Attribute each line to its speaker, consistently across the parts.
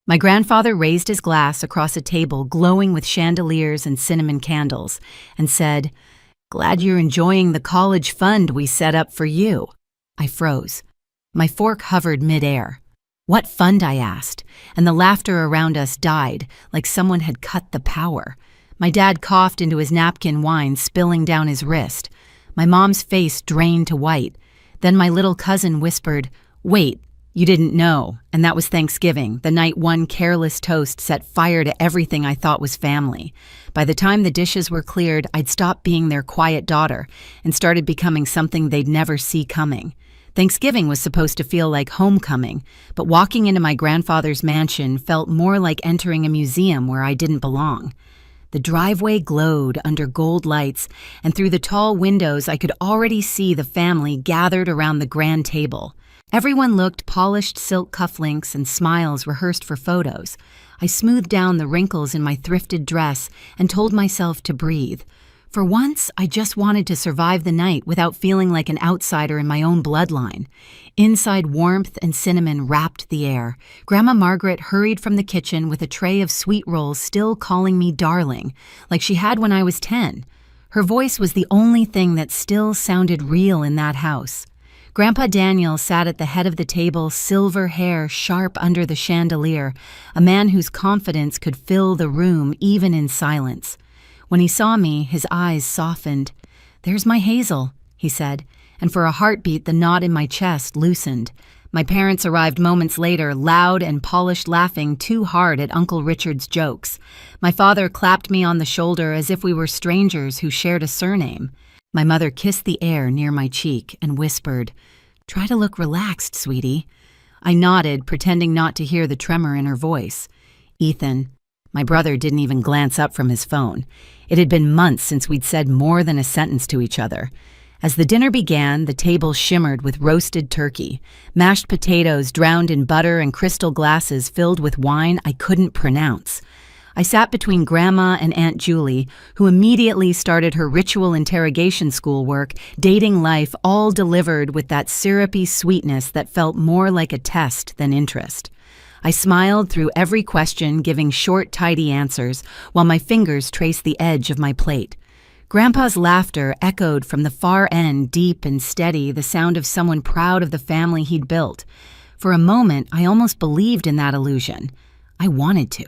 Speaker 1: My grandfather raised his glass across a table glowing with chandeliers and cinnamon candles and said, "Glad you're enjoying the college fund we set up for you." I froze. My fork hovered midair. "What fund?" I asked, and the laughter around us died like someone had cut the power. My dad coughed into his napkin, wine spilling down his wrist. My mom's face drained to white. Then my little cousin whispered, "Wait, you didn't know," and that was Thanksgiving, the night one careless toast set fire to everything I thought was family. By the time the dishes were cleared, I'd stopped being their quiet daughter and started becoming something they'd never see coming. Thanksgiving was supposed to feel like homecoming, but walking into my grandfather's mansion felt more like entering a museum where I didn't belong. The driveway glowed under gold lights, and through the tall windows I could already see the family gathered around the grand table. Everyone looked polished silk cufflinks and smiles rehearsed for photos. I smoothed down the wrinkles in my thrifted dress and told myself to breathe. For once, I just wanted to survive the night without feeling like an outsider in my own bloodline. Inside, warmth and cinnamon wrapped the air. Grandma Margaret hurried from the kitchen with a tray of sweet rolls, still calling me darling, like she had when I was 10. Her voice was the only thing that still sounded real in that house. Grandpa Daniel sat at the head of the table, silver hair sharp under the chandelier, a man whose confidence could fill the room even in silence. When he saw me, his eyes softened. "There's my Hazel," he said, and for a heartbeat the knot in my chest loosened. My parents arrived moments later, loud and polished, laughing too hard at Uncle Richard's jokes. My father clapped me on the shoulder as if we were strangers who shared a surname. My mother kissed the air near my cheek and whispered, "Try to look relaxed, sweetie." I nodded, pretending not to hear the tremor in her voice. "Ethan." My brother didn't even glance up from his phone. It had been months since we'd said more than a sentence to each other. As the dinner began, the table shimmered with roasted turkey, mashed potatoes drowned in butter, and crystal glasses filled with wine I couldn't pronounce. I sat between Grandma and Aunt Julie, who immediately started her ritual interrogation schoolwork, dating life, all delivered with that syrupy sweetness that felt more like a test than interest. I smiled through every question, giving short, tidy answers, while my fingers traced the edge of my plate. Grandpa's laughter echoed from the far end, deep and steady, the sound of someone proud of the family he'd built. For a moment, I almost believed in that illusion. I wanted to.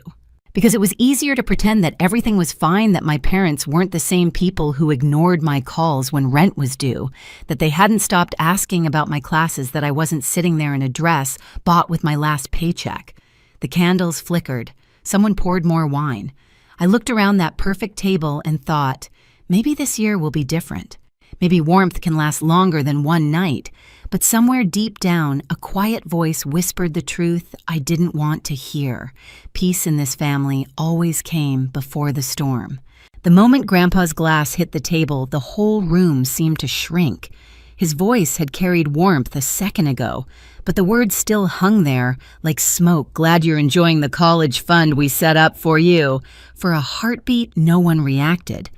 Speaker 1: Because it was easier to pretend that everything was fine, that my parents weren't the same people who ignored my calls when rent was due, that they hadn't stopped asking about my classes, that I wasn't sitting there in a dress bought with my last paycheck. The candles flickered. Someone poured more wine. I looked around that perfect table and thought, maybe this year will be different. Maybe warmth can last longer than one night. But somewhere deep down, a quiet voice whispered the truth I didn't want to hear. Peace in this family always came before the storm. The moment Grandpa's glass hit the table, the whole room seemed to shrink. His voice had carried warmth a second ago, but the words still hung there like smoke. "Glad you're enjoying the college fund we set up for you." For a heartbeat, no one reacted.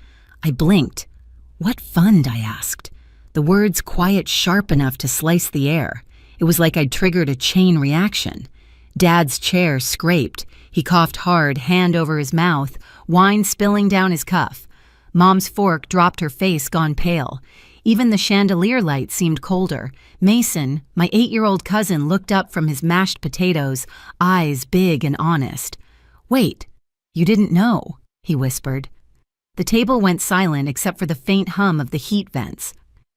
Speaker 1: I blinked. "What fund?" I asked. The words quiet sharp enough to slice the air. It was like I'd triggered a chain reaction. Dad's chair scraped. He coughed hard, hand over his mouth, wine spilling down his cuff. Mom's fork dropped, her face gone pale. Even the chandelier light seemed colder. Mason, my 8-year-old cousin, looked up from his mashed potatoes, eyes big and honest. "Wait, you didn't know," he whispered. The table went silent except for the faint hum of the heat vents.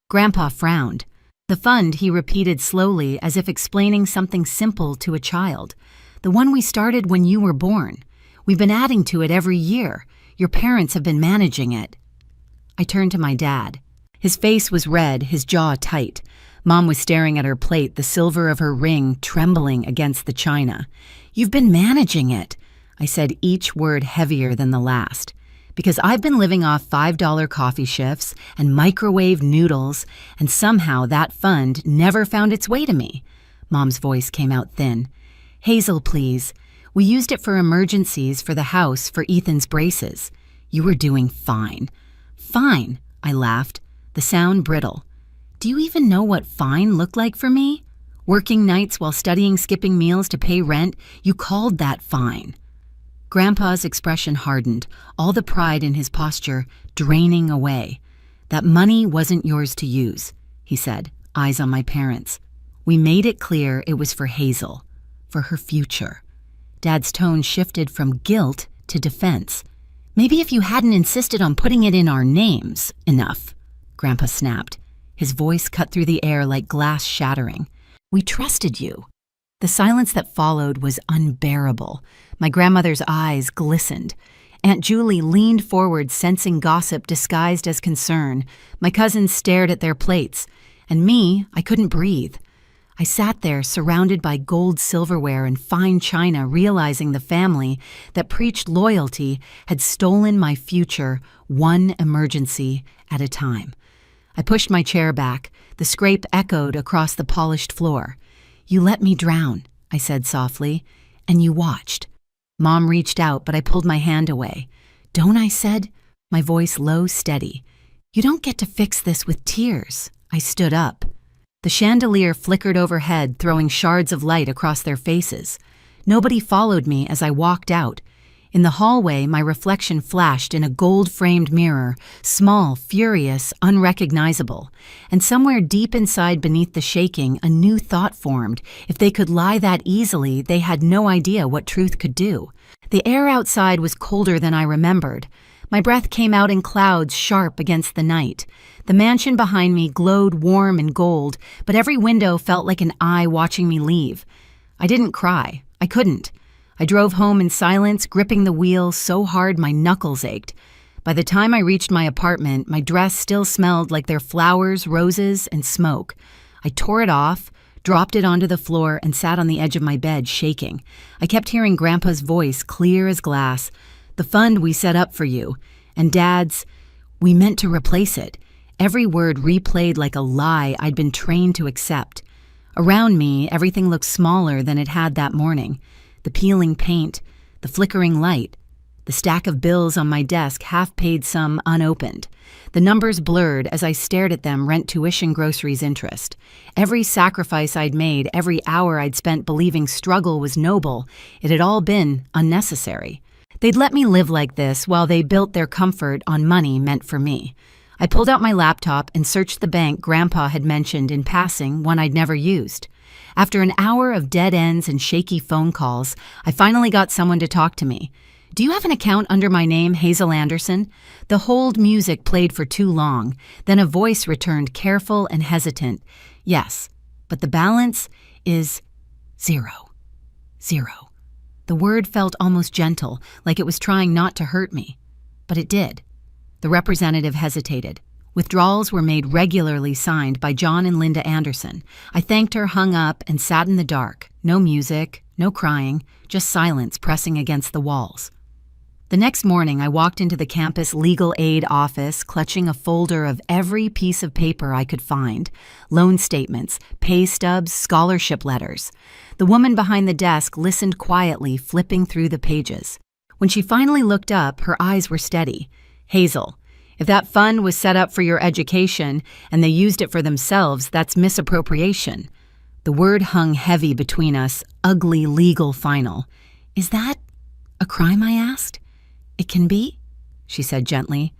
Speaker 1: Grandpa frowned. "The fund," he repeated slowly, as if explaining something simple to a child. "The one we started when you were born. We've been adding to it every year. Your parents have been managing it." I turned to my dad. His face was red, his jaw tight. Mom was staring at her plate, the silver of her ring trembling against the china. "You've been managing it," I said, each word heavier than the last. "Because I've been living off $5 coffee shifts and microwave noodles, and somehow that fund never found its way to me." Mom's voice came out thin. "Hazel, please. We used it for emergencies, for the house, for Ethan's braces. You were doing fine." "Fine," I laughed, the sound brittle. "Do you even know what fine looked like for me? Working nights while studying, skipping meals to pay rent, you called that fine. Grandpa's expression hardened, all the pride in his posture draining away. That money wasn't yours to use, he said, eyes on my parents. We made it clear it was for Hazel, for her future. Dad's tone shifted from guilt to defense. Maybe if you hadn't insisted on putting it in our names, enough, Grandpa snapped. His voice cut through the air like glass shattering. We trusted you. The silence that followed was unbearable. My grandmother's eyes glistened. Aunt Julie leaned forward, sensing gossip disguised as concern. My cousins stared at their plates. And me, I couldn't breathe. I sat there, surrounded by gold silverware and fine china, realizing the family that preached loyalty had stolen my future, one emergency at a time. I pushed my chair back. The scrape echoed across the polished floor. You let me drown, I said softly, and you watched. Mom reached out, but I pulled my hand away. Don't, I said, my voice low, steady. You don't get to fix this with tears. I stood up. The chandelier flickered overhead, throwing shards of light across their faces. Nobody followed me as I walked out. In the hallway, my reflection flashed in a gold-framed mirror, small, furious, unrecognizable. And somewhere deep inside beneath the shaking, a new thought formed. If they could lie that easily, they had no idea what truth could do. The air outside was colder than I remembered. My breath came out in clouds sharp against the night. The mansion behind me glowed warm and gold, but every window felt like an eye watching me leave. I didn't cry. I couldn't. I drove home in silence, gripping the wheel so hard my knuckles ached. By the time I reached my apartment, my dress still smelled like their flowers, roses, and smoke. I tore it off, dropped it onto the floor, and sat on the edge of my bed, shaking. I kept hearing Grandpa's voice, clear as glass. The fund we set up for you. And Dad's, we meant to replace it. Every word replayed like a lie I'd been trained to accept. Around me, everything looked smaller than it had that morning. The peeling paint, the flickering light, the stack of bills on my desk, half-paid, some unopened. The numbers blurred as I stared at them, rent, tuition, groceries, interest. Every sacrifice I'd made, every hour I'd spent believing struggle was noble, it had all been unnecessary. They'd let me live like this while they built their comfort on money meant for me. I pulled out my laptop and searched the bank Grandpa had mentioned in passing, one I'd never used. After an hour of dead ends and shaky phone calls, I finally got someone to talk to me. Do you have an account under my name, Hazel Anderson? The hold music played for too long. Then a voice returned, careful and hesitant. Yes, but the balance is 0. 0. The word felt almost gentle, like it was trying not to hurt me. But it did. The representative hesitated. Withdrawals were made regularly, signed by John and Linda Anderson. I thanked her, hung up, and sat in the dark. No music, no crying, just silence pressing against the walls. The next morning, I walked into the campus legal aid office, clutching a folder of every piece of paper I could find. Loan statements, pay stubs, scholarship letters. The woman behind the desk listened quietly, flipping through the pages. When she finally looked up, her eyes were steady. Hazel, if that fund was set up for your education and they used it for themselves, that's misappropriation. The word hung heavy between us, ugly legal final. Is that a crime, I asked? It can be, she said gently.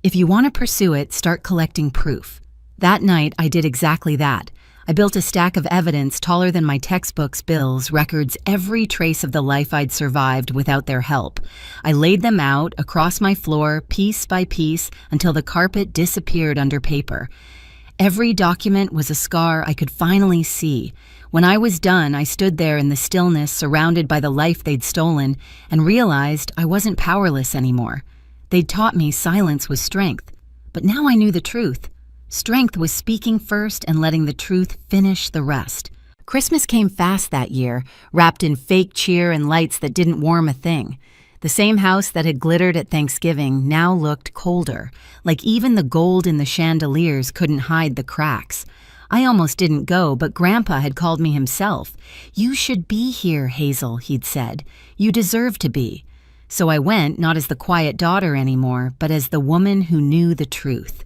Speaker 1: If you want to pursue it, start collecting proof. That night, I did exactly that. I built a stack of evidence taller than my textbooks, bills, records, every trace of the life I'd survived without their help. I laid them out across my floor, piece by piece, until the carpet disappeared under paper. Every document was a scar I could finally see. When I was done, I stood there in the stillness, surrounded by the life they'd stolen, and realized I wasn't powerless anymore. They'd taught me silence was strength, but now I knew the truth. Strength was speaking first and letting the truth finish the rest. Christmas came fast that year, wrapped in fake cheer and lights that didn't warm a thing. The same house that had glittered at Thanksgiving now looked colder, like even the gold in the chandeliers couldn't hide the cracks. I almost didn't go, but Grandpa had called me himself. You should be here, Hazel, he'd said. You deserve to be. So I went, not as the quiet daughter anymore, but as the woman who knew the truth.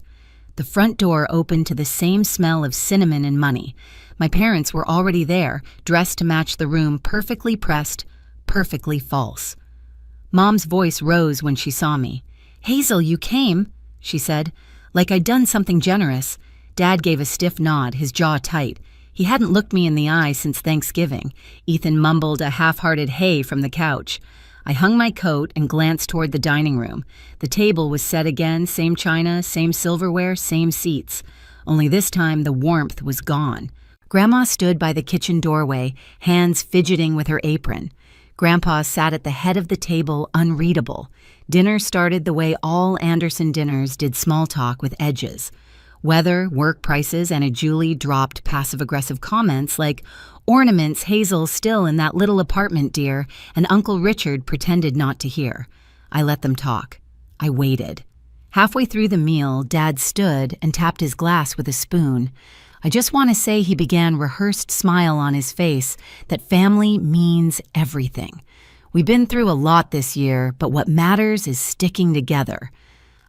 Speaker 1: The front door opened to the same smell of cinnamon and money. My parents were already there, dressed to match the room, perfectly pressed, perfectly false. Mom's voice rose when she saw me. "Hazel, you came," she said, like I'd done something generous. Dad gave a stiff nod, his jaw tight. He hadn't looked me in the eye since Thanksgiving. Ethan mumbled a half-hearted hey from the couch. I hung my coat and glanced toward the dining room. The table was set again, same china, same silverware, same seats. Only this time the warmth was gone. Grandma stood by the kitchen doorway, hands fidgeting with her apron. Grandpa sat at the head of the table, unreadable. Dinner started the way all Anderson dinners did, small talk with edges. Weather, work prices, and a Julie dropped passive-aggressive comments like, "Ornaments, Hazel, still in that little apartment, dear," and Uncle Richard pretended not to hear. I let them talk. I waited. Halfway through the meal, Dad stood and tapped his glass with a spoon. I just want to say he began rehearsed smile on his face that family means everything. We've been through a lot this year, but what matters is sticking together.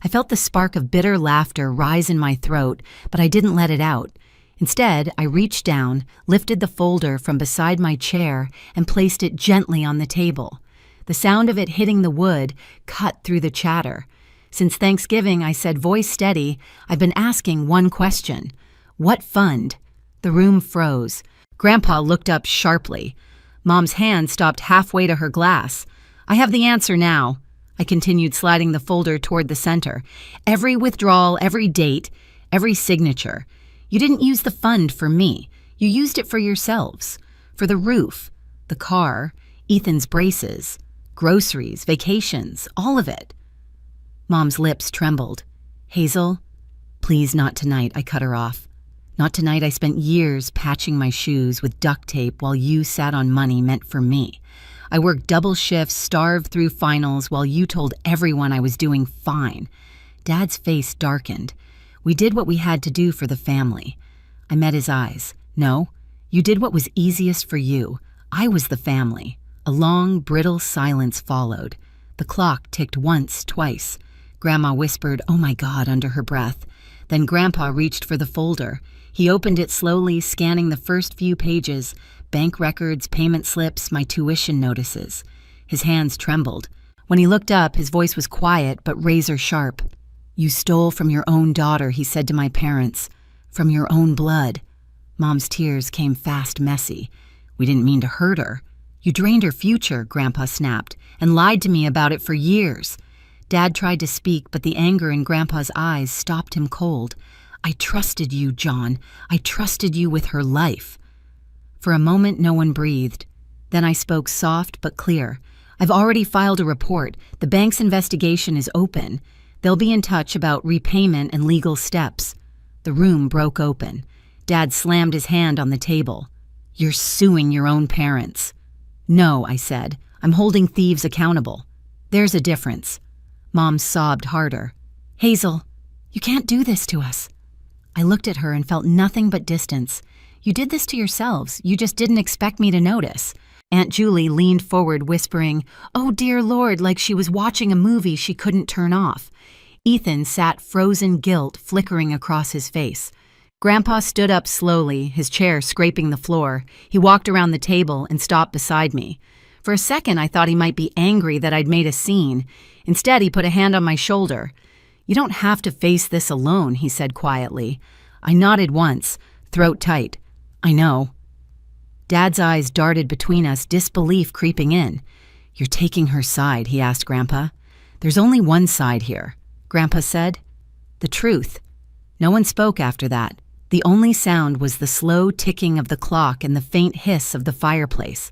Speaker 1: I felt the spark of bitter laughter rise in my throat, but I didn't let it out. Instead, I reached down, lifted the folder from beside my chair, and placed it gently on the table. The sound of it hitting the wood cut through the chatter. Since Thanksgiving, I said, voice steady, I've been asking one question. What fund? The room froze. Grandpa looked up sharply. Mom's hand stopped halfway to her glass. I have the answer now. I continued, sliding the folder toward the center. Every withdrawal, every date, every signature. You didn't use the fund for me. You used it for yourselves. For the roof, the car, Ethan's braces, groceries, vacations, all of it. Mom's lips trembled. Hazel, please not tonight, I cut her off. Not tonight. I spent years patching my shoes with duct tape while you sat on money meant for me. I worked double shifts, starved through finals while you told everyone I was doing fine. Dad's face darkened. We did what we had to do for the family. I met his eyes. No, you did what was easiest for you. I was the family. A long, brittle silence followed. The clock ticked once, twice. Grandma whispered, "Oh my God," under her breath. Then Grandpa reached for the folder. He opened it slowly, scanning the first few pages, bank records, payment slips, my tuition notices. His hands trembled. When he looked up, his voice was quiet but razor sharp. "You stole from your own daughter," he said to my parents. "From your own blood." Mom's tears came fast, messy. "We didn't mean to hurt her." "You drained her future," Grandpa snapped, "and lied to me about it for years." Dad tried to speak, but the anger in Grandpa's eyes stopped him cold. "I trusted you, John. I trusted you with her life." For a moment, no one breathed. Then I spoke soft but clear. "I've already filed a report. The bank's investigation is open. They'll be in touch about repayment and legal steps." The room broke open. Dad slammed his hand on the table. "You're suing your own parents." "No," I said. "I'm holding thieves accountable." "There's a difference." Mom sobbed harder. "Hazel, you can't do this to us." I looked at her and felt nothing but distance. "You did this to yourselves. You just didn't expect me to notice." Aunt Julie leaned forward, whispering, "Oh, dear Lord," like she was watching a movie she couldn't turn off. Ethan sat frozen guilt flickering across his face. Grandpa stood up slowly, his chair scraping the floor. He walked around the table and stopped beside me. For a second, I thought he might be angry that I'd made a scene. Instead, he put a hand on my shoulder. "You don't have to face this alone," he said quietly. I nodded once, throat tight. "I know." Dad's eyes darted between us, disbelief creeping in. "You're taking her side," he asked Grandpa. "There's only one side here," Grandpa said. "The truth." No one spoke after that. The only sound was the slow ticking of the clock and the faint hiss of the fireplace.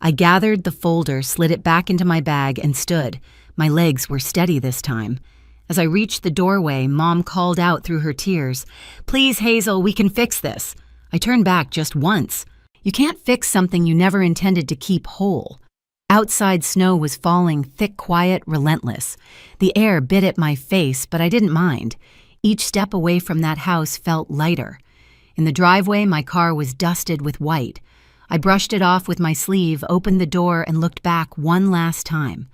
Speaker 1: I gathered the folder, slid it back into my bag, and stood. My legs were steady this time. As I reached the doorway, Mom called out through her tears, "Please, Hazel, we can fix this." I turned back just once. You can't fix something you never intended to keep whole. Outside snow was falling, thick, quiet, relentless. The air bit at my face, but I didn't mind. Each step away from that house felt lighter. In the driveway, my car was dusted with white. I brushed it off with my sleeve, opened the door, and looked back one last time.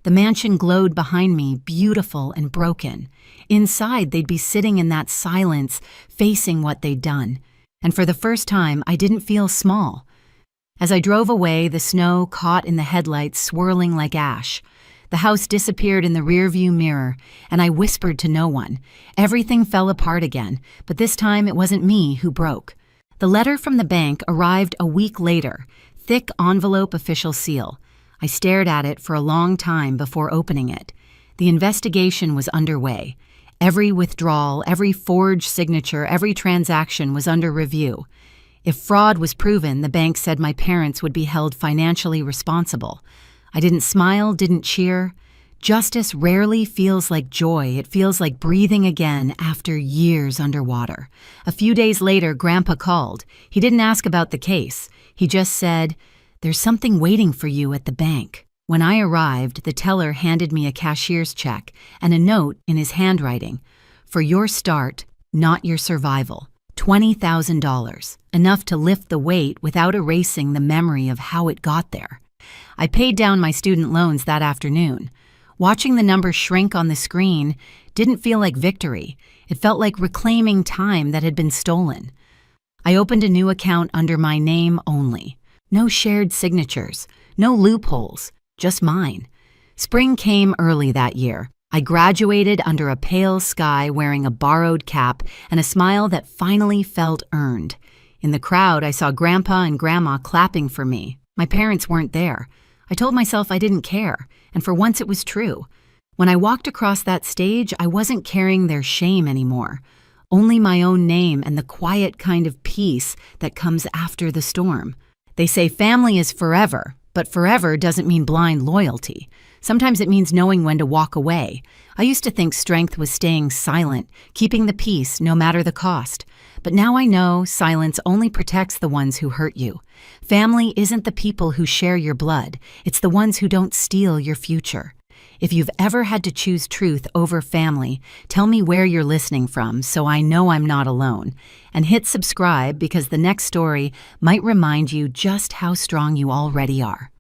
Speaker 1: The mansion glowed behind me, beautiful and broken. Inside, they'd be sitting in that silence, facing what they'd done. And for the first time, I didn't feel small. As I drove away, the snow caught in the headlights, swirling like ash. The house disappeared in the rearview mirror, and I whispered to no one. Everything fell apart again, but this time it wasn't me who broke. The letter from the bank arrived a week later, thick envelope official seal. I stared at it for a long time before opening it. The investigation was underway. Every withdrawal, every forged signature, every transaction was under review. If fraud was proven, the bank said my parents would be held financially responsible. I didn't smile, didn't cheer. Justice rarely feels like joy. It feels like breathing again after years underwater. A few days later, Grandpa called. He didn't ask about the case. He just said, "There's something waiting for you at the bank." When I arrived, the teller handed me a cashier's check and a note in his handwriting. "For your start, not your survival. $20,000, enough to lift the weight without erasing the memory of how it got there." I paid down my student loans that afternoon. Watching the number shrink on the screen didn't feel like victory. It felt like reclaiming time that had been stolen. I opened a new account under my name only. No shared signatures, no loopholes, just mine. Spring came early that year. I graduated under a pale sky wearing a borrowed cap and a smile that finally felt earned. In the crowd, I saw Grandpa and Grandma clapping for me. My parents weren't there. I told myself I didn't care, and for once it was true. When I walked across that stage, I wasn't carrying their shame anymore. Only my own name and the quiet kind of peace that comes after the storm. They say family is forever, but forever doesn't mean blind loyalty. Sometimes it means knowing when to walk away. I used to think strength was staying silent, keeping the peace no matter the cost. But now I know silence only protects the ones who hurt you. Family isn't the people who share your blood. It's the ones who don't steal your future. If you've ever had to choose truth over family, tell me where you're listening from so I know I'm not alone. And hit subscribe because the next story might remind you just how strong you already are.